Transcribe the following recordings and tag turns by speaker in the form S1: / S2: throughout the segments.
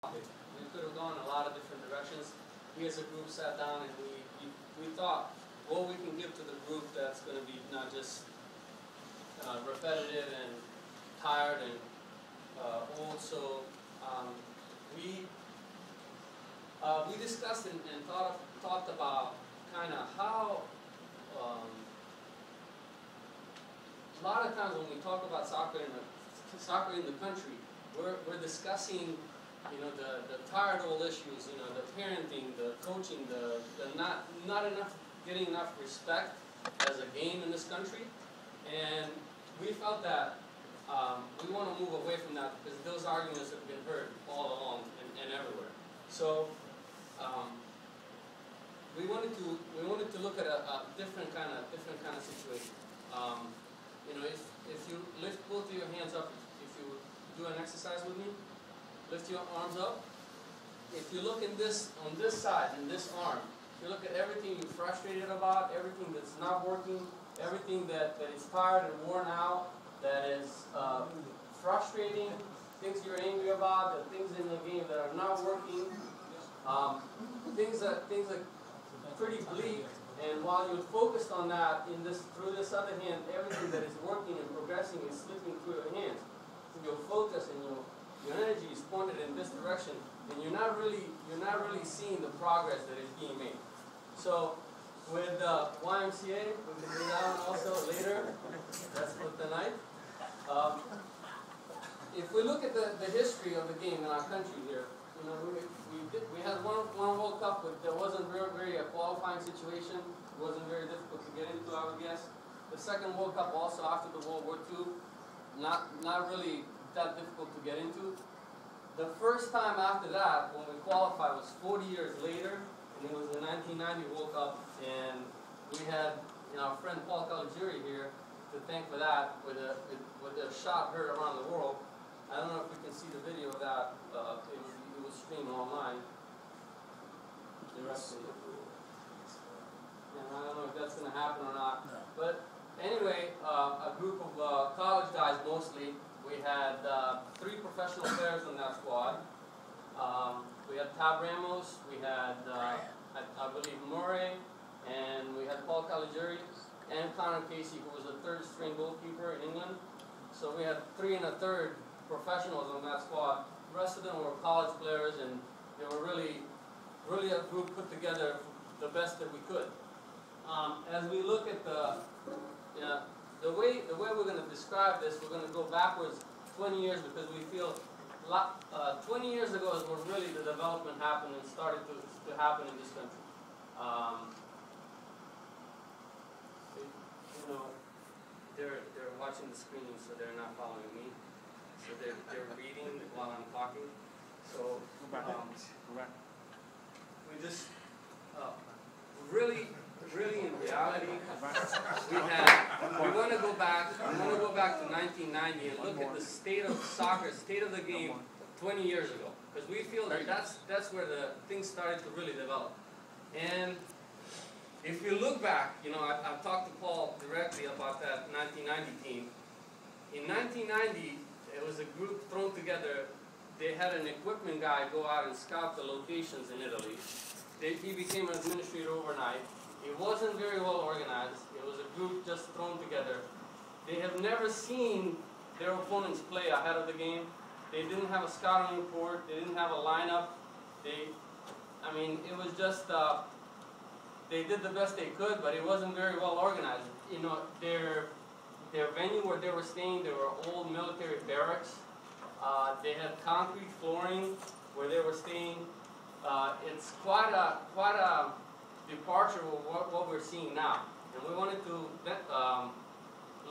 S1: We could have gone a lot of different directions. We as a group sat down and we thought what we can give to the group that's going to be not just repetitive and tired and old. So we discussed and talked about kind of how a lot of times when we talk about soccer in the country, we're discussing, you know, the tired old issues, you know, the parenting, the coaching, the not enough getting enough respect as a game in this country, and we felt that we want to move away from that because those arguments have been heard all along and everywhere. So we wanted to look at a different kind of situation. You know, if you lift both of your hands up, if you do an exercise with me, lift your arms up. If you look on this side, in this arm, if you look at everything you're frustrated about, everything that's not working, everything that is tired and worn out, that is frustrating, things you're angry about, the things in the game that are not working, things that pretty bleak. And while you're focused on that, through this other hand, everything that is working and progressing is slipping through your hands. So your focus and your energy is pointed in this direction, and you're not really seeing the progress that is being made. So with YMCA, we can do that one also later. That's for tonight. If we look at the history of the game in our country here, you know, we had one World Cup, but there wasn't very a qualifying situation. It wasn't very difficult to get into, I would guess. The second World Cup also after the World War II, not really that difficult to get into. The first time after that, when we qualified, was 40 years later, and it was the 1990 World Cup, and we had, you know, our friend Paul Caligiuri here to thank for that with a shot heard around the world. I don't know if we can see the video of that. It was streamed online. The rest of it. And I don't know if that's going to happen or not. No. But anyway, a group of college guys mostly. We had 3 professional players on that squad. We had Tab Ramos, we had, I believe, Murray, and we had Paul Caligiuri, and Connor Casey, who was a 3rd string goalkeeper in England. So we had 3 1/3 professionals on that squad. The rest of them were college players, and they were really a group put together the best that we could. As we look at the way we're going to describe this, we're going to go backwards 20 years because we feel 20 years ago is when really the development happened and started to happen in this country. You know, they're watching the screen, so they're not following me. So they're reading while I'm talking. So we just really in reality, we want to go back to 1990 and look at the state of soccer, state of the game 20 years ago, because we feel that that's where the things started to really develop. And if you look back, you know, I've talked to Paul directly about that 1990 team. In 1990, it was a group thrown together. They had an equipment guy go out and scout the locations in Italy. He became an administrator overnight. It wasn't very well organized. It was a group just thrown together. They have never seen their opponents play ahead of the game. They didn't have a scouting report. They didn't have a lineup. I mean, it was just, they did the best they could, but it wasn't very well organized. You know, their venue where they were staying, there were old military barracks. They had concrete flooring where they were staying. It's quite a departure of what we're seeing now. And we wanted to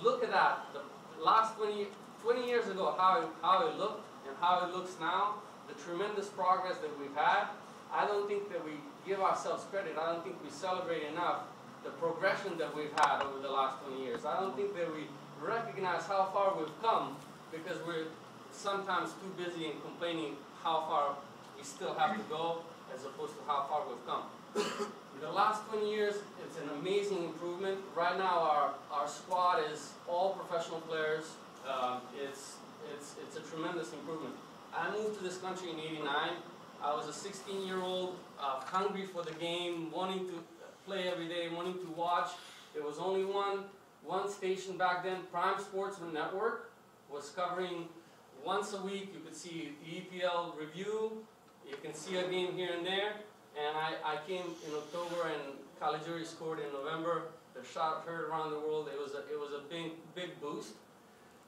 S1: look at that, the last 20 years ago, how it looked and how it looks now, the tremendous progress that we've had. I don't think that we give ourselves credit. I don't think we celebrate enough the progression that we've had over the last 20 years. I don't think that we recognize how far we've come because we're sometimes too busy in complaining how far we still have to go as opposed to how far we've come. In the last 20 years, it's an amazing improvement. Right now, our squad is all professional players. It's a tremendous improvement. I moved to this country in '89. I was a 16-year-old, hungry for the game, wanting to play every day, wanting to watch. There was only one station back then, Prime Sports Network, was covering once a week. You could see the EPL review, you can see a game here and there. And I came in October and Caligiuri scored in November. The shot heard around the world. It was a big boost.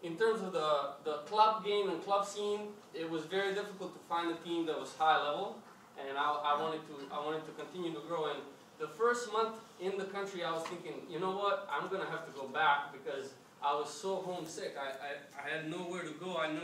S1: In terms of the club game and club scene, it was very difficult to find a team that was high level, and I wanted to continue to grow. And the first month in the country, I was thinking, you know what, I'm gonna have to go back because I was so homesick. I had nowhere to go. I knew